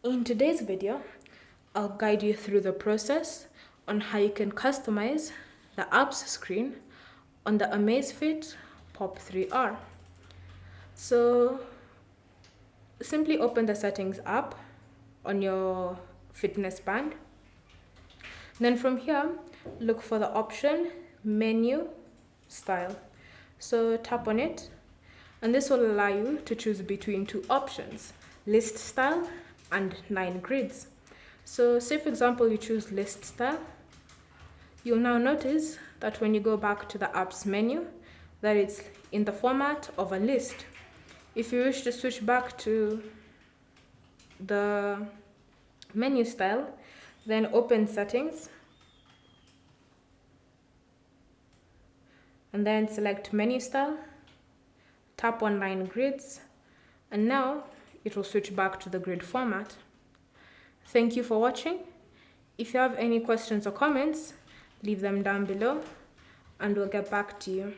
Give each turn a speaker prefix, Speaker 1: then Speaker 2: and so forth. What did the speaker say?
Speaker 1: In today's video, I'll guide you through the process on how you can customize the apps screen on the Amazfit Pop 3R. So simply open the settings app on your fitness band. Then from here, look for the option menu style. So tap on it, and this will allow you to choose between two options, list style and 9 grids. So say for example you choose list style, you'll now notice that when you go back to the apps menu, that it's in the format of a list. If you wish to switch back to the menu style, then open settings and then select menu style, tap on 9 grids, and now it will switch back to the grid format. Thank you for watching. If you have any questions or comments, leave them down below and we'll get back to you.